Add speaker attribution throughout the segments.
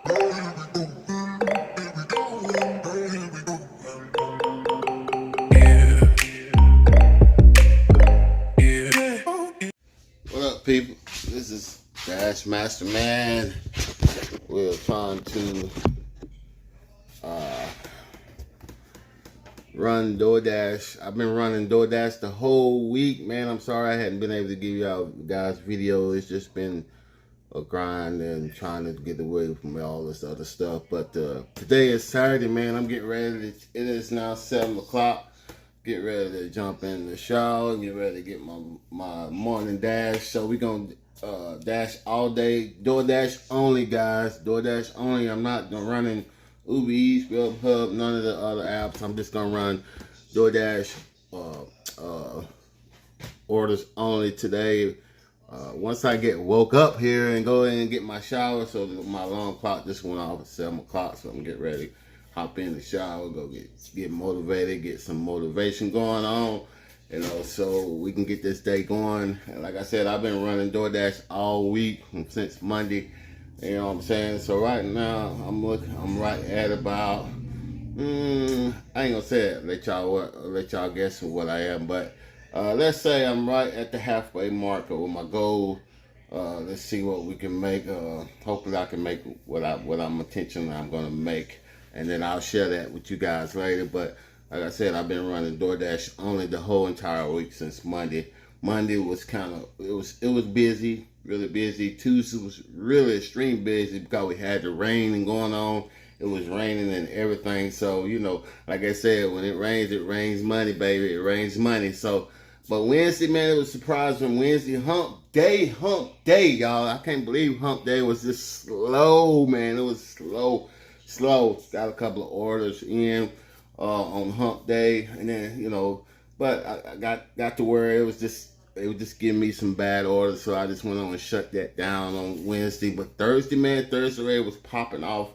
Speaker 1: What up, people? This is Dash Master Man. We're trying to run Doordash. I've been running Doordash the whole week, man. I'm sorry I hadn't been able to give y'all guys video. It's just been a grind and trying to get away from all this other stuff. But today is Saturday, man. I'm getting ready. It is now 7 o'clock. Get ready to jump in the shower, get ready to get my morning dash. So we're gonna dash all day. DoorDash only, guys. DoorDash only. I'm not running Uber Eats, Grubhub, none of the other apps. I'm just gonna run DoorDash orders only today. Once I get woke up here and go in and get my shower, so my alarm clock just went off at 7 o'clock, so I'm gonna get ready. Hop in the shower, go get motivated, get some motivation going on, you know, so we can get this day going. And like I said, I've been running DoorDash all week since Monday, you know what I'm saying? So right now, I'm right at about, I ain't gonna say it, let y'all guess what I am, but let's say I'm right at the halfway mark with my goal. Let's see what we can make. Hopefully I can make what I'm intentionally I'm gonna make. And then I'll share that with you guys later. But like I said, I've been running DoorDash only the whole entire week since Monday. Monday was it was busy, really busy. Tuesday was really extreme busy because we had the rain and going on. It was raining and everything. So, you know, like I said, when it rains money, baby. It rains money. So, but Wednesday, man, it was surprising. Wednesday, hump day, y'all. I can't believe hump day was just slow, man. It was slow. Got a couple of orders in on hump day, and then, you know, but I got to where it was just giving me some bad orders, so I just went on and shut that down on Wednesday. But Thursday, man, Thursday was popping off.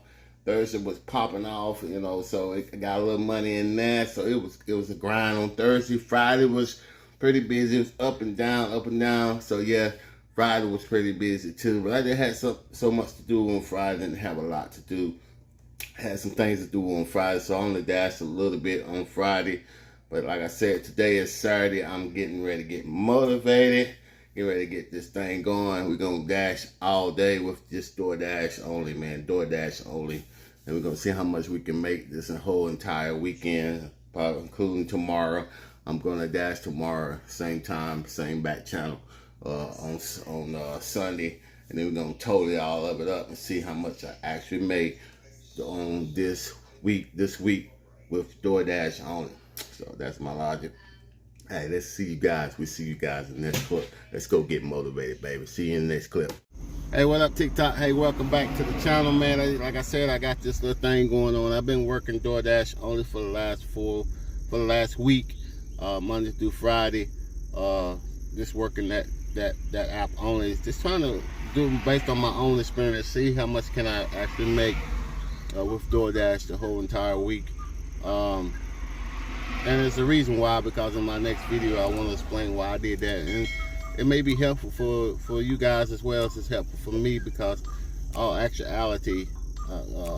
Speaker 1: You know, so it got a little money in there, so it was a grind on Thursday. Friday was pretty busy. It was up and down. So yeah, Friday was pretty busy too. But I didn't have so much to do on Friday. Didn't have a lot to do. Had some things to do on Friday, so I only dashed a little bit on Friday. But like I said, today is Saturday. I'm getting ready to get motivated, get ready to get this thing going. We're gonna dash all day with just DoorDash only, man. DoorDash only, and we're gonna see how much we can make this whole entire weekend, probably including tomorrow. I'm gonna dash tomorrow, same time, same back channel on Sunday, and then we're gonna total all of it up and see how much I actually made on this week with DoorDash only. So that's my logic. Hey, let's see you guys. We see you guys in the next clip. Let's go get motivated, baby. See you in the next clip. Hey, what up, TikTok? Hey, welcome back to the channel, man. Like I said, I got this little thing going on. I've been working DoorDash only for the last week, Monday through Friday. Just working that app only. Just trying to do based on my own experience. See how much can I actually make with DoorDash the whole entire week. And there's a reason why, because in my next video I want to explain why I did that, and it may be helpful for you guys as well as it's helpful for me, because all actuality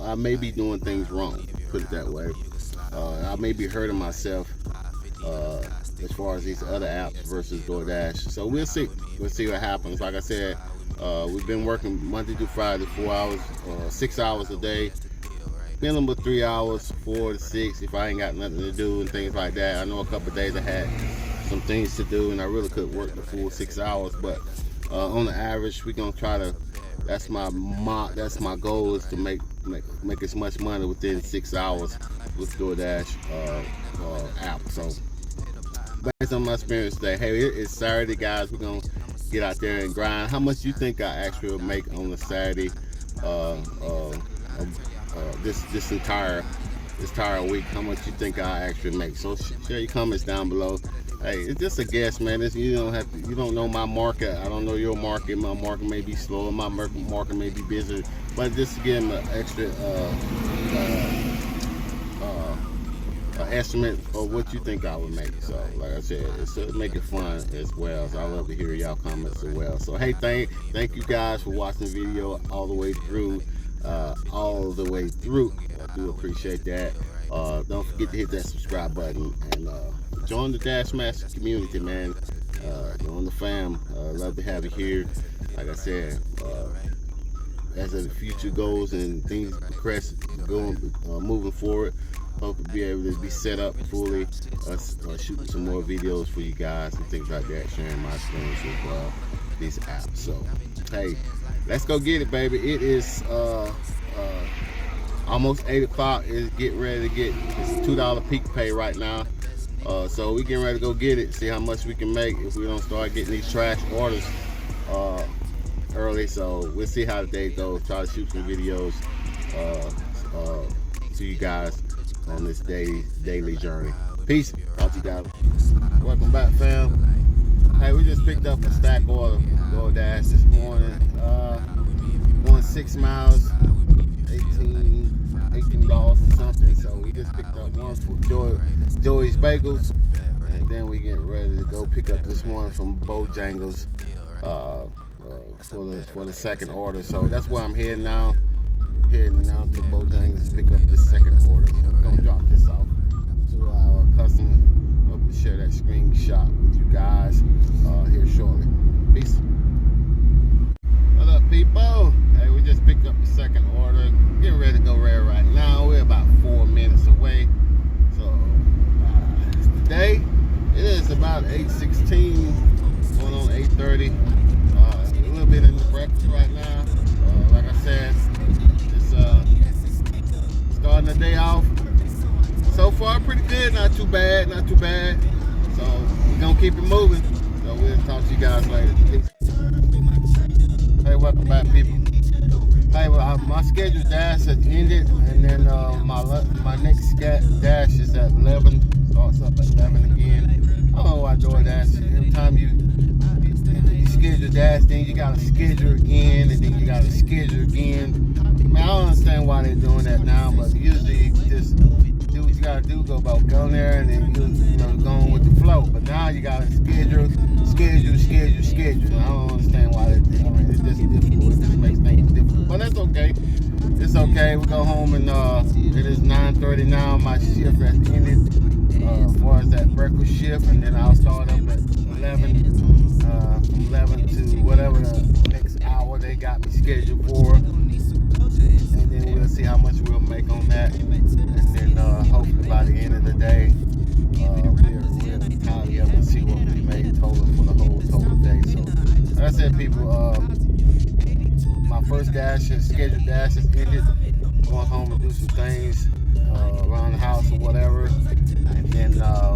Speaker 1: I may be doing things wrong, put it that way. I may be hurting myself as far as these other apps versus DoorDash. So we'll see what happens. Like I said, we've been working Monday through Friday, 4 hours, 6 hours a day. Minimum of 3 hours, 4 to 6, if I ain't got nothing to do and things like that. I know a couple of days I had some things to do and I really couldn't work the full 6 hours, but on the average, we're gonna try to. That's my goal, is to make as much money within 6 hours with DoorDash app. So based on my experience today, hey, it's Saturday, guys. We're gonna get out there and grind. How much you think I actually will make on the Saturday? This entire week, how much you think I actually make? So share your comments down below. Hey, it's just a guess, man. You don't know my market. I don't know your market. My market may be slow. My market may be busy. But just to give them an extra estimate of what you think I would make. So like I said, it's to make it fun as well. So I love to hear y'all comments as well. So hey, thank you guys for watching the video all the way through. All the way through. I do appreciate that. Don't forget to hit that subscribe button and join the Dash Master community, man. Join the fam. Love to have you here. Like I said, as the future goes and things progress, moving forward, hope to be able to be set up fully, shooting some more videos for you guys and things like that, sharing my experience with this app. So, hey, let's go get it, baby. It is almost 8 o'clock. It's getting ready to get, it's $2 peak pay right now. So we getting ready to go get it, see how much we can make if we don't start getting these trash orders early. So we'll see how the day goes. Try to shoot some videos to you guys on this daily journey. Peace. Talk to you guys. Welcome back, fam. Hey, we just picked up a stack order Doordash this morning. Going 6 miles, $18 and something. So we just picked up one for Joey's Bagels, and then we get ready to go pick up this one from Bojangles for the second order. So that's where I'm heading now. Heading now to Bojangles to pick up this second order. So we're gonna drop this off to our customer. Hope to share that screenshot with you guys here shortly. Peace. What up, people? Hey, we just picked up the second order. Getting ready to go right now. We're about 4 minutes away. So today it is about 8:16, going on 8:30. A little bit in the breakfast right now. Like I said, it's starting the day off. So far, pretty good. Not too bad. Not too bad. So we're gonna keep it moving. So we'll talk to you guys later. Peace. Hey, welcome back, people. Hey, well, my scheduled dash has ended, and then my next dash is at 11. Starts up at 11 again. I don't know why Doordash. Every time you schedule dash, then you gotta schedule again, and then you gotta schedule again. I mean, I don't understand why they're doing that now, but usually you just do what you gotta do, go there, and then you know going with the flow. But now you gotta schedule. And I don't understand why they do. I mean, it's just difficult. It just makes things difficult, but that's okay. It's okay. We go home and it is 9:30 now. My shift has ended as far as that breakfast shift, and then I'll start up at 11. From 11 to whatever the next hour they got me scheduled for, and then we'll see how much we'll make on that, and then hopefully by the end of the day we'll tally up and see what we made total for the whole total day. So like I said, people, my first scheduled dash is ended. Going home and do some things around the house or whatever, and then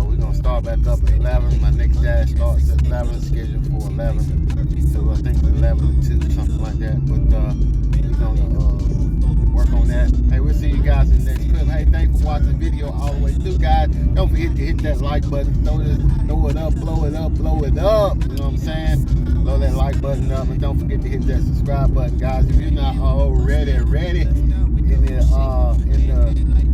Speaker 1: we're gonna start back up at 11. My next dash starts at 11, scheduled for 11. So I think 11 to 2, something like that. But we're gonna work on that. Hey, we'll see you guys in the next clip. Hey, thanks for watching the video all the way through, guys. Don't forget to hit that like button, throw it up, blow it up. You know what I'm saying? Blow that like button up, and don't forget to hit that subscribe button, guys. If you're not already in the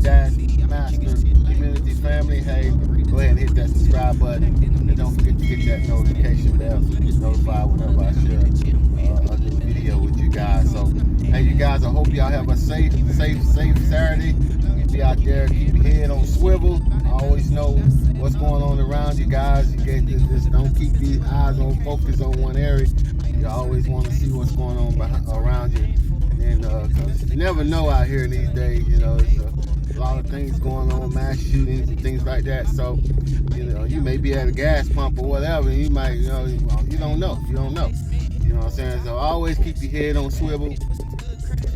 Speaker 1: Dash Master community family, hey, go ahead and hit that subscribe button, and don't forget to hit that notification bell so you get notified whenever I share a new video with you guys. So, hey, you guys, I hope y'all have a safe Saturday. Be out there, keep your head on swivel. Always know what's going on around you guys. You get just don't keep these eyes on focus on one area. You always want to see what's going on around you. And cause you never know out here these days, you know, there's a lot of things going on, mass shootings and things like that. So, you know, you may be at a gas pump or whatever, and you might, you know, you don't know. You know what I'm saying? So always keep your head on swivel.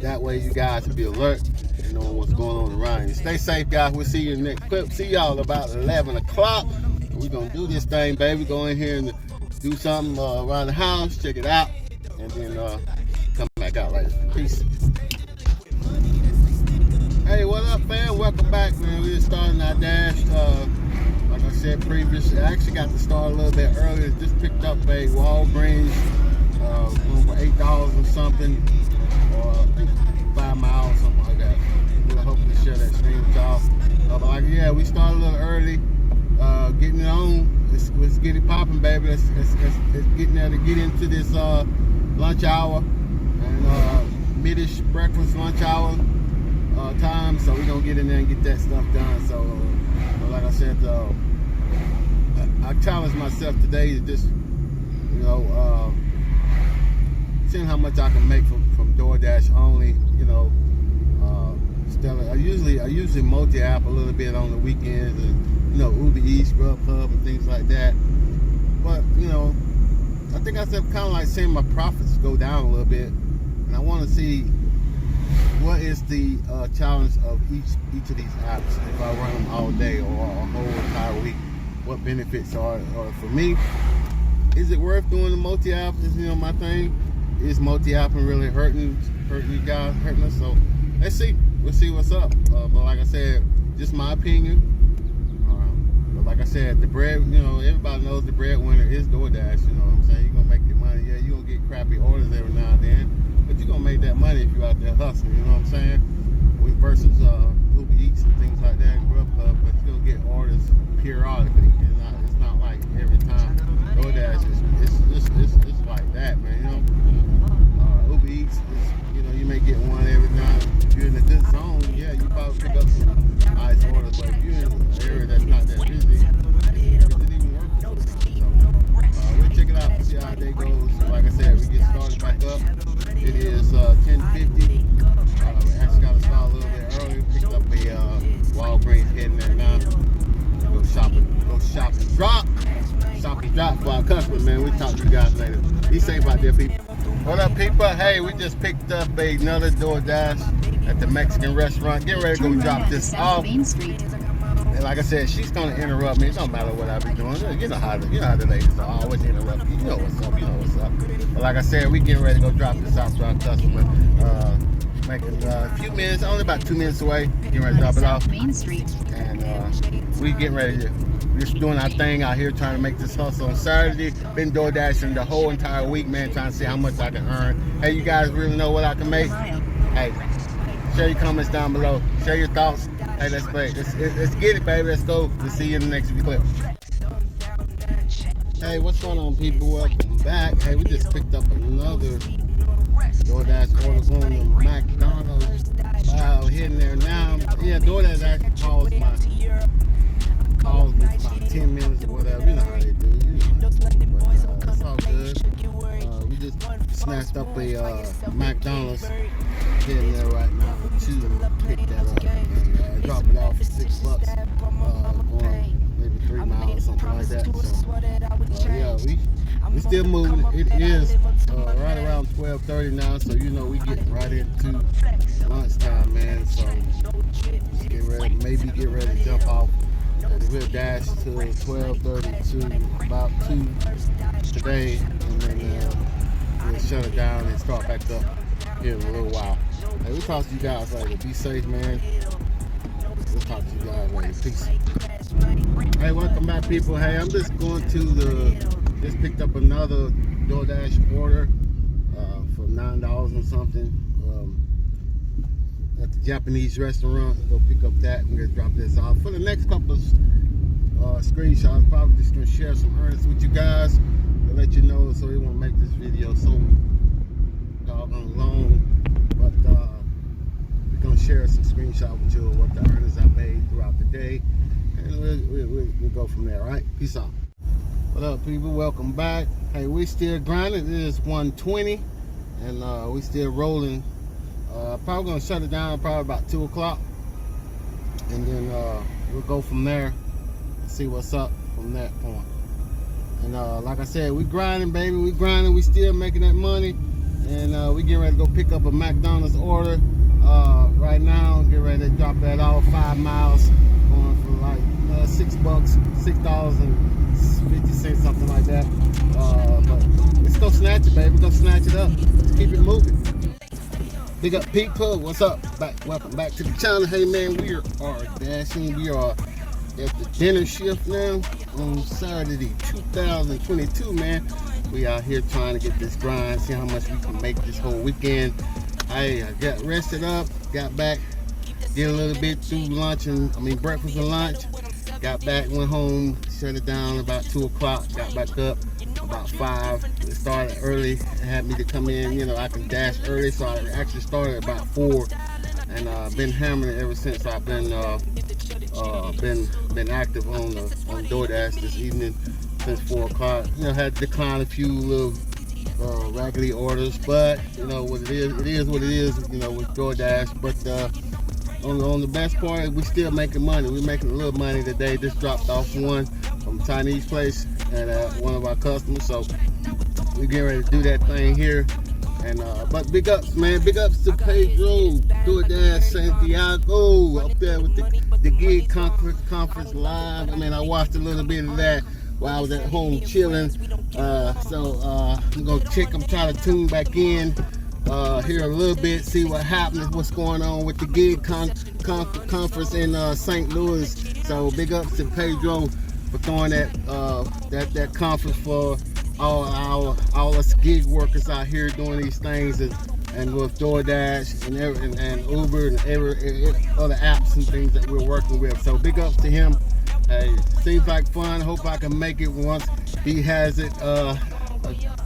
Speaker 1: That way you guys will be alert and know what's going on around you. Stay safe, guys. We'll see you in the next clip. See y'all about 11 o'clock. We're going to do this thing, baby. Go in here and do something around the house. Check it out. And then come back out later. Peace. Hey, what up, fam? Welcome back, man. We're starting our dash. Like I said previously, I actually got to start a little bit earlier. Just picked up a Walgreens for $8 or something, or I think 5 miles, something like that. We'll hopefully share that screen with y'all. But like, yeah, we started a little early, getting it on. Let's get it popping, baby. Let's get there to get into this lunch hour and mid-ish breakfast lunch hour. time, so we're gonna get in there and get that stuff done. So like I said, I challenged myself today to just, you know, seeing how much I can make from DoorDash only. You know, I usually multi-app a little bit on the weekends, and you know, Uber Eats, Grubhub, and things like that. But you know, I think I said kind of like seeing my profits go down a little bit, and I want to see what is the challenge of each of these apps if I run them all day or a whole entire week. What benefits are for me? Is it worth doing the multi-app? Is, you know, my thing? Is multi-apping really hurting you guys, hurting us? So let's see. We'll see what's up. But like I said, just my opinion. But like I said, the bread, you know, everybody knows the breadwinner is DoorDash. You know what I'm saying? You're gonna make your money. Yeah, you're gonna get crappy orders every now and then, but you're gonna make that money if you're out there hustling. You know what I'm saying? Versus Uber Eats and things like that, and Grubhub, but you're gonna get orders periodically. It's not like every time. DoorDash it's like that, man. You know, Uber Eats is, you know, you may get one every time. If you're in a good zone, yeah, you probably pick up some nice orders. But if you're in an area that's not that busy, it doesn't even work. So we'll check it out and see how day goes. Like I said, we get started back up. It is 10:50. We actually got to start a little bit early. Picked up a Walgreens, heading there now. Go shop and drop for our customers, man. We talk to you guys later. Be safe out there, people. What up, people? Hey, we just picked up another DoorDash at the Mexican restaurant. Getting ready to go drop this off. And like I said, she's gonna interrupt me. It don't matter what I be doing. You know how the ladies are always interrupt you. You know what's up. You know what's up. But like I said, we getting ready to go drop this off to our customer. Making a few minutes, only about 2 minutes away. Getting ready to drop it off.
Speaker 2: Main Street.
Speaker 1: And we getting ready to just doing our thing out here, trying to make this hustle on Saturday. Been door dashing the whole entire week, man, trying to see how much I can earn. Hey, you guys really know what I can make? Hey, share your comments down below. Share your thoughts. Hey, let's play. Let's get it, baby. Let's go. We'll see you in the next clip. Hey, what's going on, people? Welcome back. Hey, we just picked up another DoorDash order going to McDonald's. Wow, hitting there now. Yeah, DoorDash actually calls me about 10 minutes or whatever. You know how they do. You know. But it's all good. We just snatched up a McDonald's. Hitting there right now for 2 and pick that up. And, drop it off for $6. Going maybe 3 miles or something like that. So, yeah, we still moving. It is right around 12:30 now, so you know we getting right into lunchtime, man. So just get ready, maybe get ready to jump off. We'll dash to 12:30 to about 2 today, and then we'll shut it down and start back up here in a little while. Hey, we'll talk to you guys later. Be safe, man. We'll talk to you guys later. Peace. Hey, welcome back, people. Hey, I'm just going to just picked up another DoorDash order for $9 and something at the Japanese restaurant. Go pick up that. I'm gonna drop this off. For the next couple of screenshots, probably just gonna share some earnings with you guys to let you know, so we won't make this video so doggone long. But we're gonna share some screenshots with you of what the earnings I made throughout the day, and we'll go from there. All right, peace out. What up, people? Welcome back. Hey, we still grinding. It is 1:20, and we still rolling. Probably gonna shut it down probably about 2 o'clock, and then we'll go from there and see what's up from that point. And like I said, we grinding, baby. We grinding. We still making that money, and we getting ready to go pick up a McDonald's order right now. Get ready to drop that off 5 miles, going for like $6, $6.50, something like that. But let's go snatch it, baby. We're gonna snatch it up. Let's keep it moving. Big up people, what's up? Welcome back to the channel. Hey man, we are dashing. We are at the dinner shift now on Saturday 2022, man. We out here trying to get this grind, see how much we can make this whole weekend. I got rested up, got back, did a little bit through breakfast and lunch. Got back, went home, shut it down about 2 o'clock, got back up about 5. It started early. It had me to come in, you know, I can dash early, so I actually started about 4. And been hammering it ever since I've been active on Doordash this evening since 4 o'clock. You know, had to decline a few little raggedy orders, but you know what it is what it is. You know, with Doordash, but on the best part, we still making money. We're making a little money today. Just dropped off one from a Chinese place and one of our customers, so we getting ready to do that thing here. And but big ups, man. Big ups to Pedro, Doordash, Santiago up there with the gig conference live. I mean, I watched a little bit of that while I was at home chilling. So I'm gonna check. I'm trying to tune back in here a little bit, see what happens, what's going on with the gig conference in St. Louis. So big ups to Pedro for throwing that conference for all us gig workers out here doing these things, and with DoorDash and Uber and every other apps and things that we're working with. So big ups to him. Hey, seems like fun. Hope I can make it once he has it a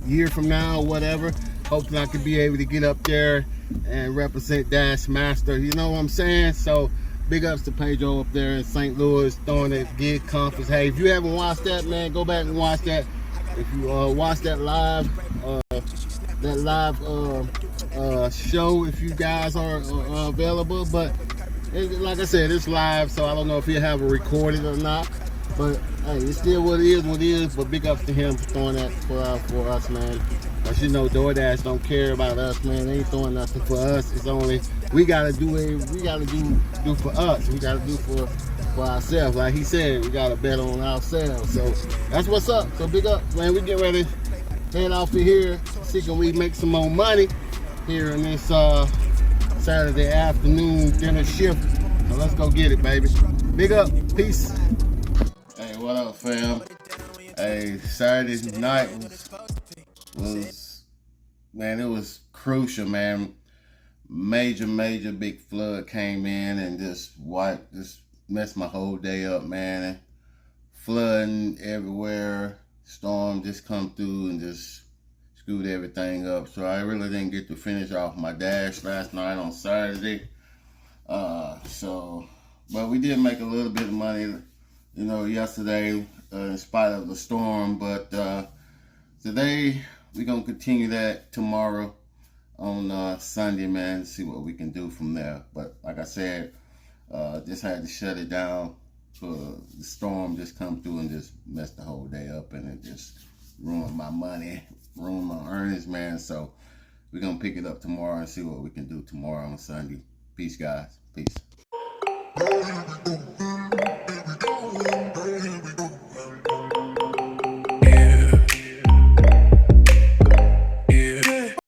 Speaker 1: year from now or whatever. Hopefully I can be able to get up there and represent Dash Master. You know what I'm saying? So big ups to Pedro up there in St. Louis throwing that gig conference. Hey, if you haven't watched that, man, go back and watch that. If you watch that live show, if you guys are available, but like I said, it's live, so I don't know if he'll have it recorded or not. But hey, it's still what it is. But big ups to him for throwing that for us, man. As you know, DoorDash don't care about us, man. They ain't throwing nothing for us. It's only we gotta do for us. We gotta do for ourselves. Like he said, we gotta bet on ourselves. So that's what's up. So big up, man. We get ready to head off of here. See can we make some more money here in this Saturday afternoon dinner shift. So let's go get it, baby. Big up. Peace. Hey, what up, fam? Hey, Saturday night was man, it was crucial, man. Major big flood came in and just messed my whole day up, man. And flooding everywhere. Storm just come through and just screwed everything up. So I really didn't get to finish off my dash last night on Saturday. But we did make a little bit of money, you know, yesterday in spite of the storm. But today we're gonna continue that tomorrow on Sunday, man, to see what we can do from there. But like I said, just had to shut it down for the storm just come through and just messed the whole day up, and it just ruined my money, ruined my earnings, man. So we're gonna pick it up tomorrow and see what we can do tomorrow on Sunday. Peace, guys. Peace.